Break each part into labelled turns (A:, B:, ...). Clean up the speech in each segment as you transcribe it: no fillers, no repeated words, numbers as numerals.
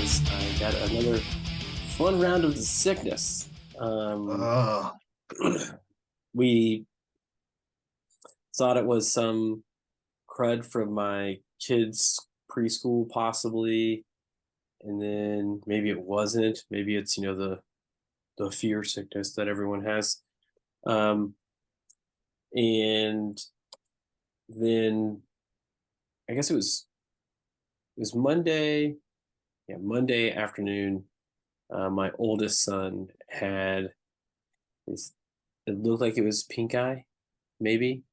A: because I got another fun round of the sickness. We thought it was some crud from my kids' preschool, possibly, and then maybe it wasn't. Maybe it's the fear sickness that everyone has. And then I guess it was Monday. Yeah, Monday afternoon. My oldest son had this. It looked like it was pink eye, maybe,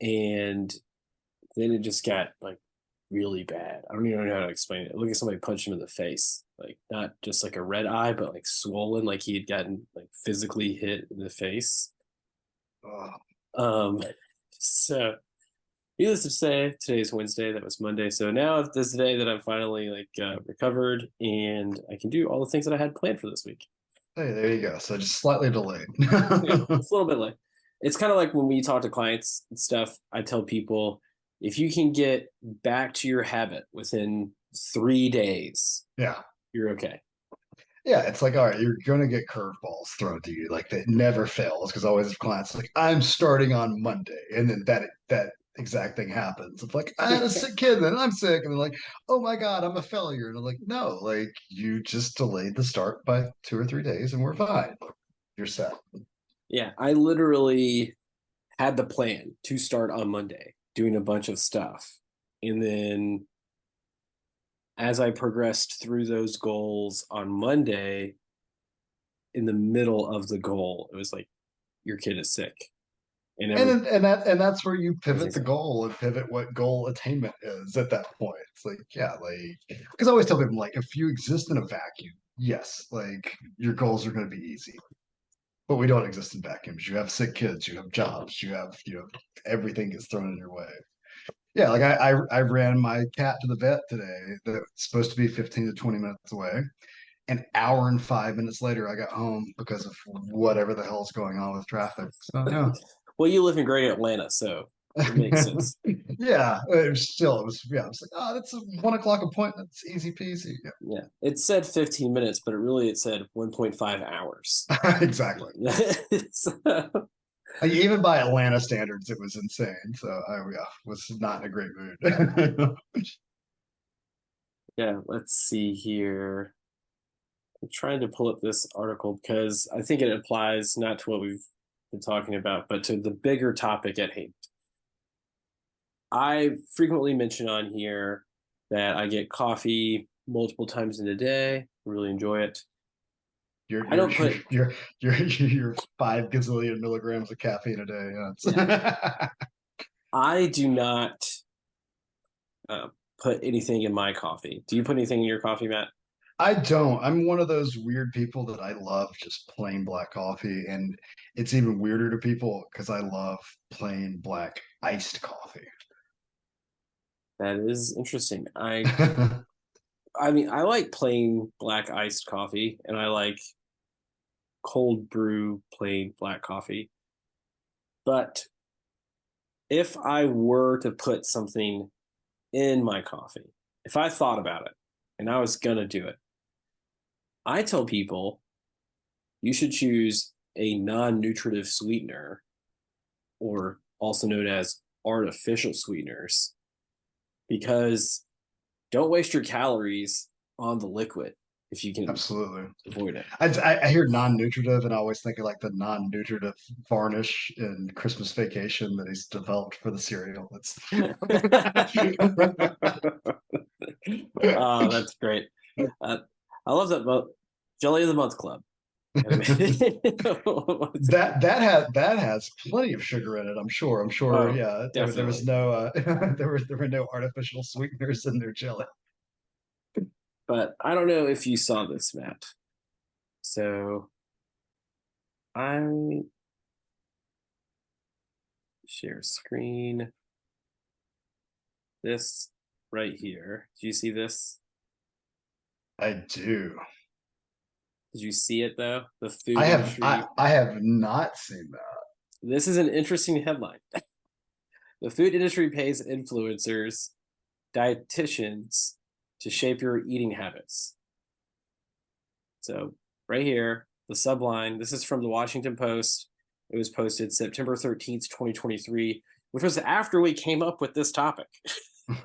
A: and then it just got like really bad. I don't even know how to explain it. It looked like somebody punched him in the face, like not just like a red eye, but like swollen, like he had gotten like physically hit in the face. Um, so needless to say, today's Wednesday. That was Monday. So now this is the day that I'm finally recovered and I can do all the things that I had planned for this week.
B: Hey, there you go. So just slightly delayed.
A: Yeah, it's a little bit late. It's kind of like when we talk to clients and stuff, I tell people if you can get back to your habit within 3 days,
B: Yeah.
A: you're okay.
B: Yeah, it's like, all right, you're gonna get curveballs thrown to you. Like that never fails because always have clients like, I'm starting on Monday. And then that exact thing happens. It's like, I had a sick kid, then I'm sick. And they're like, oh my God, I'm a failure. And I'm like, no, like you just delayed the start by 2 or 3 days and we're fine. You're set.
A: Yeah, I literally had the plan to start on Monday doing a bunch of stuff. And then as I progressed through those goals on Monday, in the middle of the goal, it was like, your kid is sick. And
B: And that's where you pivot
A: everything's
B: the
A: like,
B: goal and pivot what goal attainment is at that point. It's like, yeah, like because I always tell people like if you exist in a vacuum, yes, like your goals are going to be easy. But we don't exist in vacuums. You have sick kids, you have jobs, you have everything gets thrown in your way. Yeah, like I ran my cat to the vet today that's supposed to be 15 to 20 minutes away. An hour and 5 minutes later, I got home because of whatever the hell's going on with traffic. So yeah.
A: well, you live in Great Atlanta, so it makes sense.
B: Yeah, it was like, oh, that's a 1 o'clock appointment. It's easy peasy.
A: Yeah, it said 15 minutes, but it said 1.5 hours.
B: Yeah. Exactly.
A: So,
B: Even by Atlanta standards, it was insane. So I was not in a great mood.
A: yeah, let's see here. I'm trying to pull up this article because I think it applies not to what we've been talking about, but to the bigger topic at hand. I frequently mention on here that I get coffee multiple times in a day. Really enjoy it.
B: you're
A: I
B: you're
A: don't put,
B: you're 5 gazillion milligrams of caffeine a day.
A: yeah,
B: Yeah.
A: I do not put anything in my coffee. Do you put anything in your coffee, Matt?
B: I don't. I'm one of those weird people that I love just plain black coffee, and it's even weirder to people because I love plain black iced coffee.
A: That is interesting. I mean, I like plain black iced coffee, and I like cold brew plain black coffee. But if I were to put something in my coffee, if I thought about it and I was gonna do it, I tell people you should choose a non-nutritive sweetener, or also known as artificial sweeteners, because don't waste your calories on the liquid if you can
B: Absolutely.
A: avoid it.
B: I hear non-nutritive, and I always think of like the non-nutritive varnish in Christmas Vacation that he's developed for the cereal. It's
A: Oh, that's great. Uh, I love that boat. Jelly of the Month Club.
B: that has plenty of sugar in it. I'm sure. I'm sure.
A: Oh,
B: Yeah, there was
A: definitely.
B: no there were no artificial sweeteners in their jelly.
A: But I don't know if you saw this, Matt. So I share screen. This right here. Do you see this?
B: I do.
A: Did you see it though? The food
B: I have
A: industry.
B: I have not seen that.
A: This is an interesting headline. The food industry pays influencers, dietitians, to shape your eating habits. So right here, the subline, this is from the Washington Post. It was posted September 13th, 2023, which was after we came up with this topic.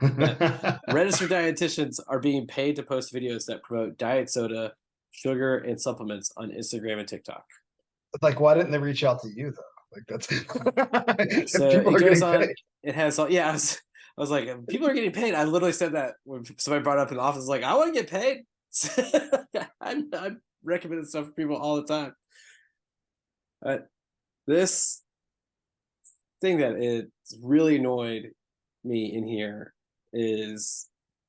A: That registered dietitians are being paid to post videos that promote diet soda, sugar, and supplements on Instagram and TikTok.
B: Like, why didn't they reach out to you though? Like, that's
A: Yeah,
B: if
A: so
B: people
A: it
B: are
A: goes
B: getting
A: on.
B: paid.
A: It has all. Yeah, I was like, people are getting paid. I literally said that when somebody brought up in the office. Like, I want to get paid. I'm recommending stuff for people all the time. But this thing that it really annoyed me in here is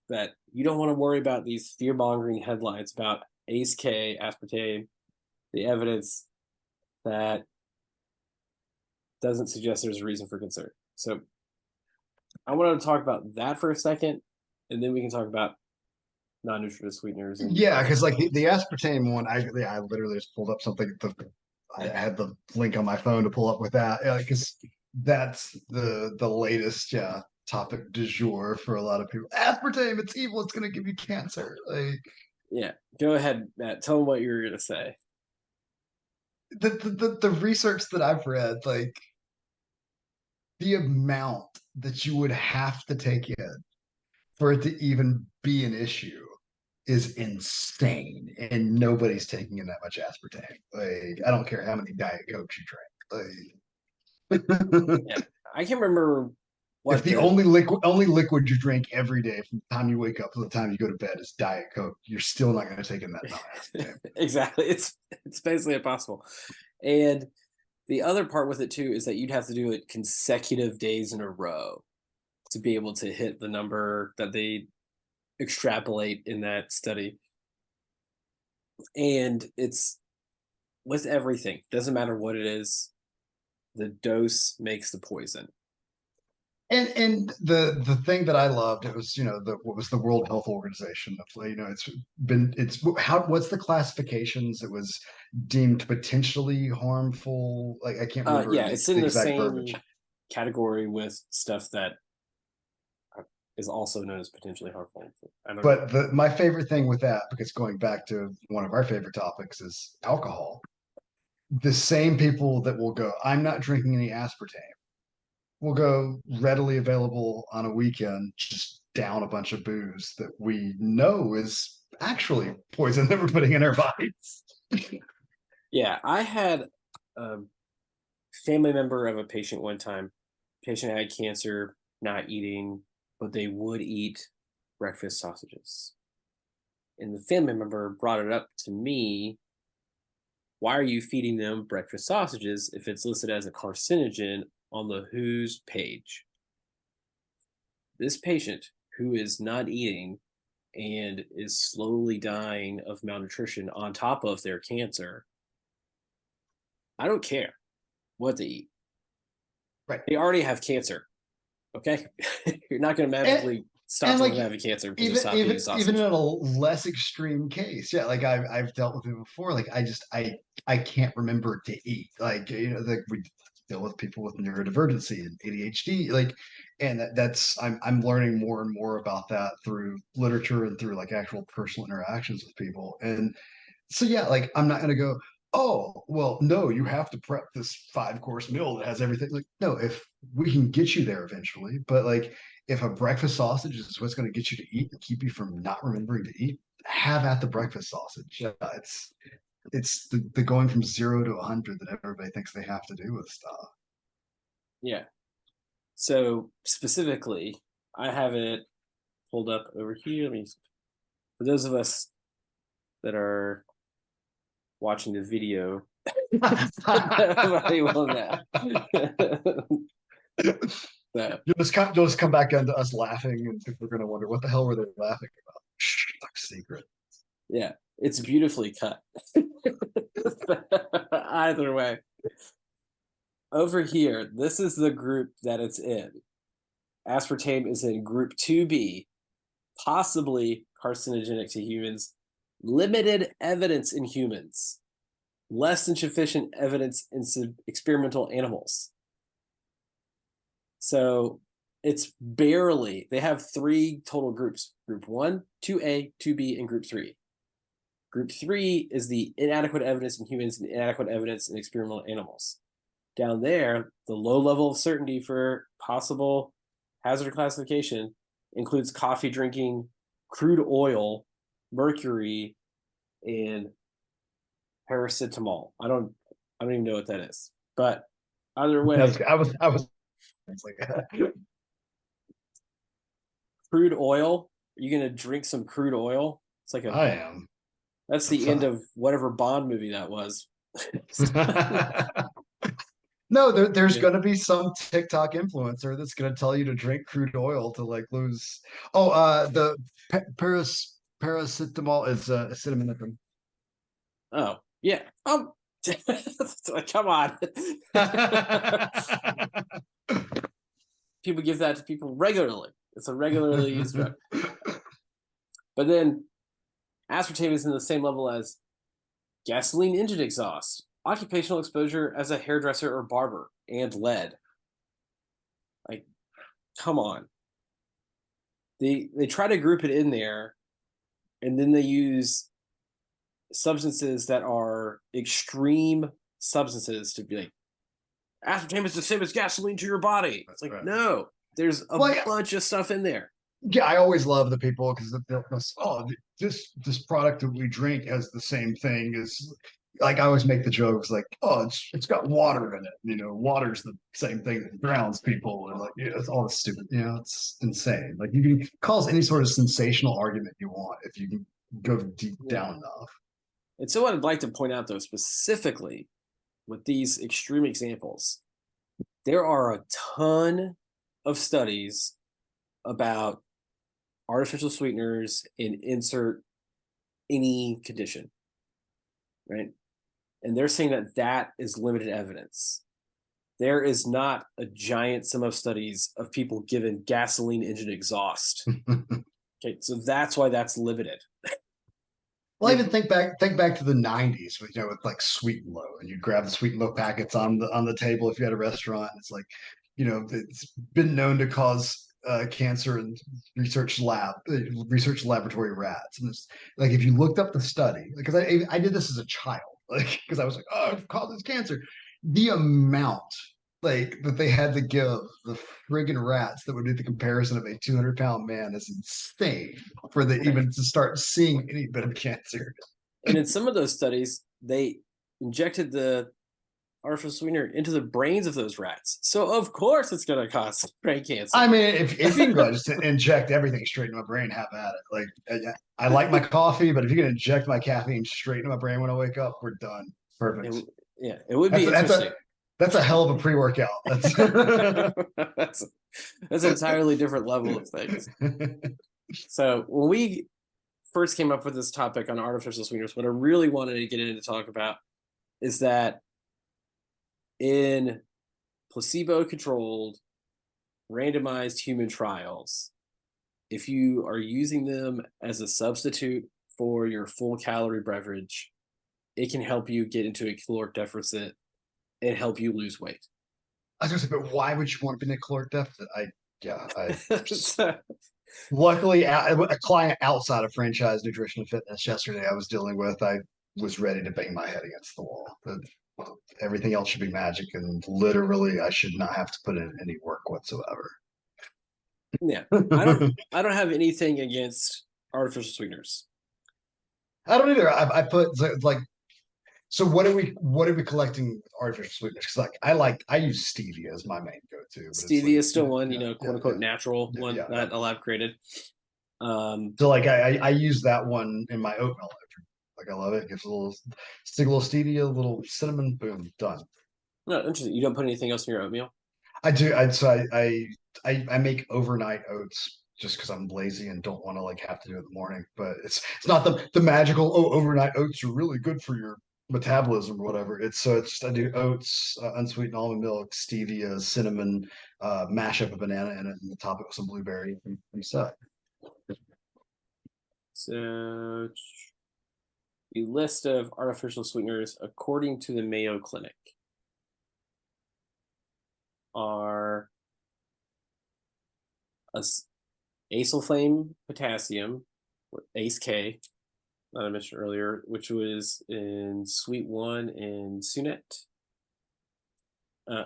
A: that you don't want to worry about these fear mongering headlines about ACE K, aspartame, the evidence that doesn't suggest there's a reason for concern. So I wanted to talk about that for a second, and then we can talk about non-nutritive sweeteners and
B: Yeah, because
A: vegetables.
B: like the aspartame one, I literally just pulled up something. I had the link on my phone to pull up with that because that's the latest topic du jour for a lot of people. Aspartame, it's evil. It's going to give you cancer. Like
A: Yeah, go ahead, Matt. Tell them what you were going to say.
B: the research that I've read, like the amount that you would have to take in for it to even be an issue is insane, and nobody's taking in that much aspartame. Like, I don't care how many Diet Cokes you drink. Like,
A: Yeah, I can't remember
B: if
A: what
B: the
A: the
B: only liquid you drink every day from the time you wake up to the time you go to bed is Diet Coke, you're still not going to take in that amount of aspartame.
A: exactly. It's basically impossible. And the other part with it too is that you'd have to do it consecutive days in a row to be able to hit the number that they extrapolate in that study. And it's with everything, doesn't matter what it is, the dose makes the poison.
B: And the thing that I loved, it was what was the World Health Organization. What's the classifications? It was deemed potentially harmful. Like, I can't remember
A: Yeah,
B: the,
A: it's in
B: the
A: the
B: exact verbiage.
A: same category with stuff that is also known as potentially harmful. I don't know.
B: But my favorite thing with that, because going back to one of our favorite topics, is alcohol. The same people that will go, I'm not drinking any aspartame, will go readily available on a weekend, just down a bunch of booze that we know is actually poison that we're putting in our bodies.
A: Yeah, I had a family member of a patient one time. Patient had cancer, not eating, but they would eat breakfast sausages. And the family member brought it up to me. Why are you feeding them breakfast sausages if it's listed as a carcinogen on the WHO's page? This patient who is not eating and is slowly dying of malnutrition on top of their cancer, I don't care what they eat.
B: Right.
A: They already have cancer. Okay. You're not going to
B: And
A: magically stop
B: and
A: them
B: like
A: from having cancer because you
B: even
A: stop eating
B: even in
A: sausage.
B: a less extreme case, yeah, like I've dealt with it before. Like, I can't remember to eat. Like, like we deal with people with neurodivergency and ADHD. Like, and I'm learning more and more about that through literature and through like actual personal interactions with people. And so yeah, like I'm not gonna go, oh, well, no, you have to prep this 5-course meal that has everything. Like, no, if we can get you there eventually, but like if a breakfast sausage is what's gonna get you to eat and keep you from not remembering to eat, have at the breakfast sausage. Yeah, it's the going from 0 to 100 that everybody thinks they have to do with stuff.
A: Yeah. So specifically, I have it pulled up over here. Let me, for those of us that are watching the video, nobody will know. So,
B: You'll just come back into us laughing, and people are gonna wonder what the hell were they laughing about. Shh, secret.
A: yeah, it's beautifully cut. Either way, over here, this is the group that it's in. Aspartame is in group 2B, possibly carcinogenic to humans, limited evidence in humans, less than sufficient evidence in experimental animals. So It's barely. They have 3 total groups: Group 1, 2A, 2B, and Group 3. Group 3 is the inadequate evidence in humans and inadequate evidence in experimental animals. Down there, the low level of certainty for possible hazard classification includes coffee drinking, crude oil, mercury, and paracetamol. I don't even know what that is. But either way,
B: It's like,
A: crude oil, are you going to drink some crude oil? It's like
B: I am.
A: that's
B: That's
A: the end of whatever Bond movie that was.
B: No, there's
A: Yeah.
B: going to be some TikTok influencer that's going to tell you to drink crude oil to like lose. Oh, the paracetamol is acetaminophen.
A: Oh, yeah. Come on. People give that to people regularly. It's a regularly used drug. But then aspartame is in the same level as gasoline engine exhaust, occupational exposure as a hairdresser or barber, and lead. Like, come on. They try to group it in there, and then they use substances that are extreme substances to be like, aspartame is the same as gasoline to your body. It's like,
B: Right.
A: no, there's a
B: Well, yeah,
A: bunch of stuff in there.
B: yeah, I always love the people because oh, this product that we drink has the same thing as, like, I always make the jokes like, oh, it's got water in it. Water's the same thing that drowns people, and like, it's all stupid. It's insane. Like, you can cause any sort of sensational argument you want if you can go deep
A: Yeah.
B: down enough.
A: And so what I'd like to point out though, specifically with these extreme examples, there are a ton of studies about artificial sweeteners in insert any condition, right? And they're saying that that is limited evidence. There is not a giant sum of studies of people given gasoline engine exhaust. Okay, so that's why that's limited.
B: Well, I even think back to the '90s with like Sweet and Low, and you'd grab the Sweet and Low packets on the table if you had a restaurant. It's like, it's been known to cause cancer in research laboratory rats. And it's like, if you looked up the study, because I did this as a child, like, because I was like, oh, it causes cancer. The amount like that they had to give the friggin' rats that would do the comparison of a 200-pound man is insane for the
A: Right.
B: even to start seeing any bit of cancer.
A: And in some of those studies, they injected the artificial sweetener into the brains of those rats. So of course it's going to cause brain
B: I
A: cancer.
B: mean, if you can go just inject everything straight into my brain, have at it. Like, I like my coffee, but if you can inject my caffeine straight into my brain when I wake up, we're done. Perfect.
A: It, yeah, it would
B: That's
A: be
B: that's
A: interesting.
B: a that's a hell of a pre-workout. That's
A: that's that's an entirely different level of things. So when we first came up with this topic on artificial sweeteners, what I really wanted to get into to talk about is that in placebo-controlled, randomized human trials, if you are using them as a substitute for your full calorie beverage, it can help you get into a caloric deficit and help you lose weight.
B: I was gonna say, but why would you want to be in a caloric deficit? I
A: So,
B: luckily a client outside of franchise nutrition and fitness yesterday I was dealing with, I was ready to bang my head against the wall. Everything else should be magic, and literally I should not have to put in any work whatsoever.
A: yeah, I don't have anything against artificial sweeteners.
B: I don't either. I put like, so what are we collecting artificial sweeteners? Because I use stevia as my main go-to, but it's like,
A: Stevia is still one,
B: yeah,
A: quote unquote natural
B: yeah,
A: one
B: yeah, yeah.
A: that a lab created.
B: So like I use that one in my oatmeal. Like, I love it. It gives stick a little stevia, a little cinnamon, boom, done.
A: No, interesting. You don't put anything else in your oatmeal?
B: I do. I make overnight oats just because I'm lazy and don't want to like have to do it in the morning. But it's not the magical, oh, overnight oats are really good for your metabolism or whatever. It's I do oats, unsweetened almond milk, stevia, cinnamon, mash up a banana in it, and top it with some blueberry, and set.
A: So, a list of artificial sweeteners according to the Mayo Clinic are acyl flame potassium, or ACE K, that I mentioned earlier, which was in Sweet One and Sunet. Uh,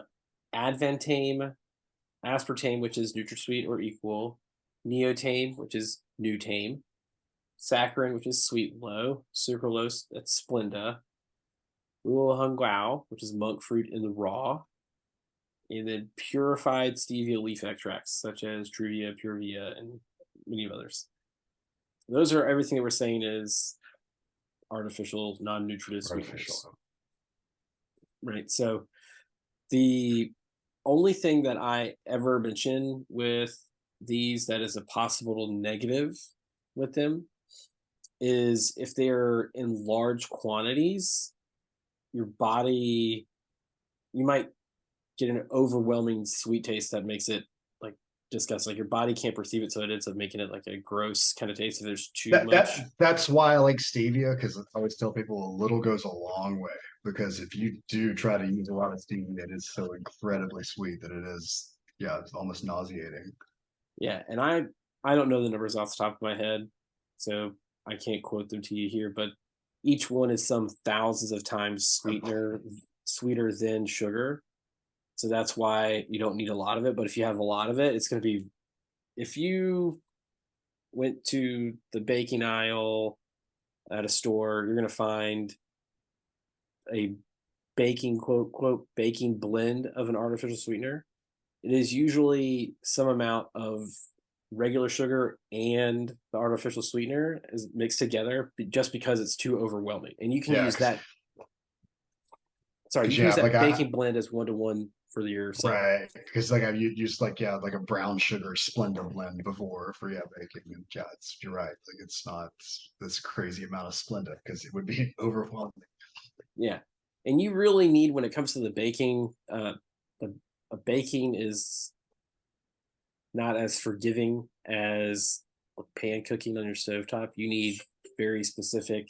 A: Advantame, aspartame, which is NutraSweet or equal, neotame, which is Nutame, saccharin, which is Sweet Low, sucralose, that's Splenda, Guao, which is monk fruit in the raw, and then purified stevia leaf extracts such as Truvia, Purevia, and many others. Those are everything that we're saying is artificial, non-nutritive
B: Artificial.
A: sweeteners, right? So the only thing that I ever mention with these that is a possible negative with them is if they're in large quantities, your body, you might get an overwhelming sweet taste that makes it like disgusting. Like your body can't perceive it, so it ends up making it like a gross kind of taste if there's too much.
B: That's why I like stevia, because I always tell people a little goes a long way. Because if you do try to use a lot of stevia, it is so incredibly sweet that it is, yeah, it's almost nauseating.
A: Yeah, and I don't know the numbers off the top of my head, so I can't quote them to you here, but each one is some thousands of times sweeter than sugar. So that's why you don't need a lot of it. But if you have a lot of it, it's going to be, if you went to the baking aisle at a store, you're going to find a baking quote baking blend of an artificial sweetener. It is usually some amount of regular sugar and the artificial sweetener is mixed together just because it's too overwhelming. And you can
B: Yeah,
A: use that. Sorry, you
B: because
A: can use
B: yeah,
A: that baking blend as 1-to-1 for yourself.
B: right, because like I've used like yeah like a brown sugar Splenda blend before for yeah baking, and yeah, you're right, like it's not this crazy amount of Splenda because it would be overwhelming.
A: Yeah, and you really need when it comes to the baking. The a baking is not as forgiving as pan cooking on your stovetop. You need very specific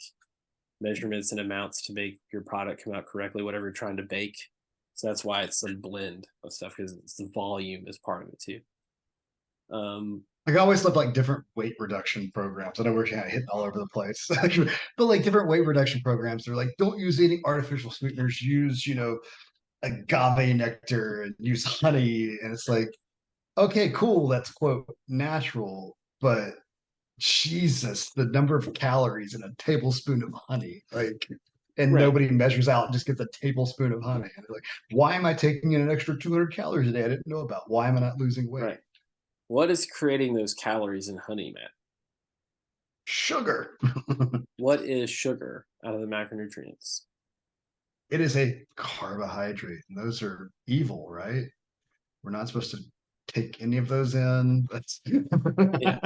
A: measurements and amounts to make your product come out correctly, whatever you're trying to bake. So that's why it's a blend of stuff because the volume is part of it too. Um,
B: Like I always love like different weight reduction programs. I know we're kind of hitting all over the place, but like different weight reduction programs, they're like, don't use any artificial sweeteners. Use agave nectar and use honey, and it's like, okay, cool, that's quote natural, but Jesus, the number of calories in a tablespoon of honey, like, and
A: right,
B: nobody measures out and just gets a tablespoon of honey. And they're like, why am I taking in an extra 200 calories a day? I didn't know about. Why am I not losing weight?
A: right. What is creating those calories in honey, Matt?
B: Sugar.
A: What is sugar out of the macronutrients?
B: It is a carbohydrate, and those are evil, right? We're not supposed to take any of those in. That's
A: Yeah,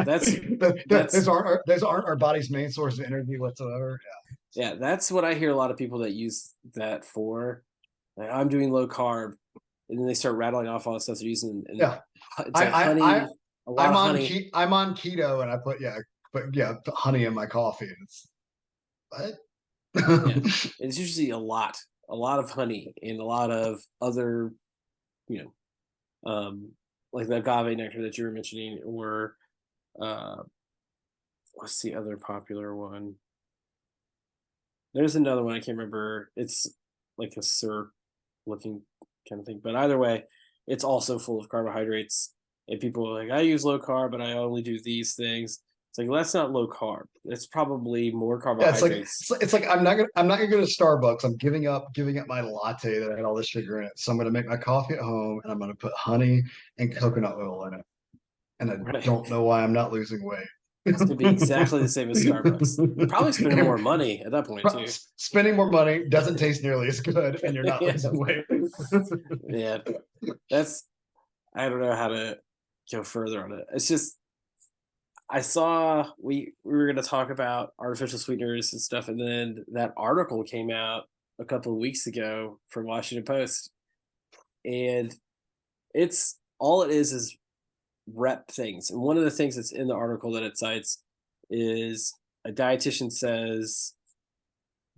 B: those
A: that's
B: aren't our body's main source of energy whatsoever.
A: yeah, that's what I hear a lot of people that use that for. Like, I'm doing low carb, and then they start rattling off all the stuff they're using, and
B: Yeah,
A: it's
B: I
A: like
B: I I
A: honey, a lot of honey.
B: I'm on keto, and I put honey in my coffee, and it's
A: Yeah,
B: what?
A: it's usually a lot of honey, and a lot of other, you like the agave nectar that you were mentioning, or uh, what's the other popular one? There's another one I can't remember. It's like a syrup looking kind of thing. But either way, it's also full of carbohydrates. And people are like, I use low carb, but I only do these things. It's like, well, that's not low carb. It's probably more
B: Yeah,
A: carbohydrates.
B: it's like I'm not gonna go to Starbucks. I'm giving up my latte that had all this sugar in it. So I'm gonna make my coffee at home, and I'm gonna put honey and coconut oil in it. And I
A: Right.
B: don't know why I'm not losing weight.
A: It's going to be exactly the same as Starbucks. Probably spending more money at that point, too.
B: Spending more money doesn't taste nearly as good, and you're not
A: Yeah.
B: losing weight.
A: Yeah. That's, I don't know how to go further on it. It's just, I saw we were going to talk about artificial sweeteners and stuff, and then that article came out a couple of weeks ago from Washington Post, and it's all it is rep things. And one of the things that's in the article that it cites is a dietitian says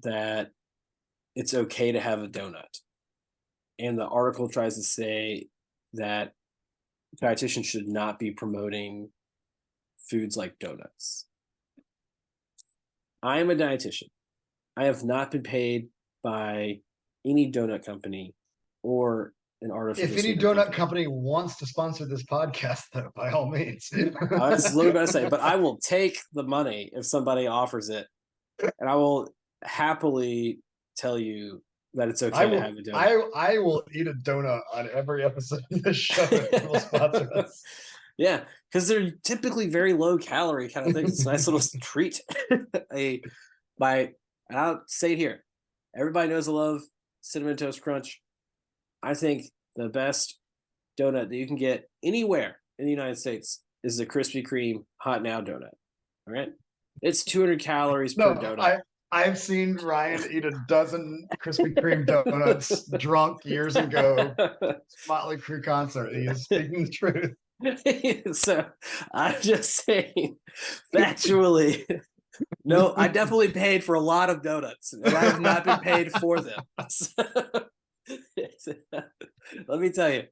A: that it's okay to have a donut, and the article tries to say that dietitian should not be promoting foods like donuts. I am a dietitian. I have not been paid by any donut company or an artificial
B: If any
A: sweetener
B: donut
A: company.
B: company wants to sponsor this podcast, though, by all means.
A: I was literally about to say, but I will take the money if somebody offers it, and I will happily tell you that it's
B: I
A: okay to
B: will
A: have a donut.
B: I will eat a donut on every episode of this show if you will sponsor us.
A: Yeah, because they're typically very low calorie kind of things. It's a nice little treat. a by and I'll say it here. Everybody knows I love cinnamon toast crunch. I think the best donut that you can get anywhere in the United States is the Krispy Kreme Hot Now donut. All right, it's 200 calories per
B: No,
A: donut.
B: I've seen Ryan eat a dozen Krispy Kreme donuts drunk years ago. Motley Crue concert. He is speaking the truth.
A: So I'm just saying, factually, no, I definitely paid for a lot of donuts, and I have not been paid for them. So, let me tell you,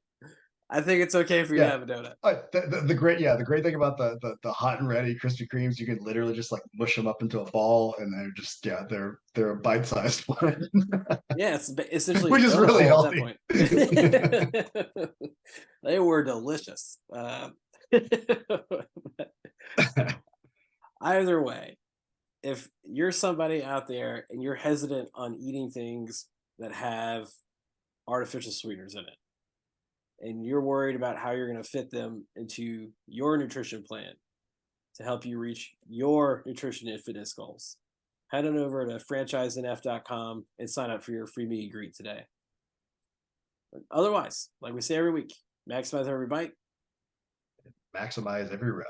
A: I think it's okay for you to
B: Yeah.
A: have a donut.
B: The great thing about the hot and ready Krispy Kremes, you can literally just like mush them up into a ball, and they're just they're a bite sized one,
A: Yeah, it's essentially a
B: which is
A: donut
B: really
A: hole at that
B: healthy.
A: point. They were delicious. Either way, if you're somebody out there and you're hesitant on eating things that have artificial sweeteners in it, and you're worried about how you're going to fit them into your nutrition plan to help you reach your nutrition and fitness goals, head on over to franchisenf.com and sign up for your free meet and greet today. But otherwise, like we say every week, maximize every bite.
B: Maximize every rep.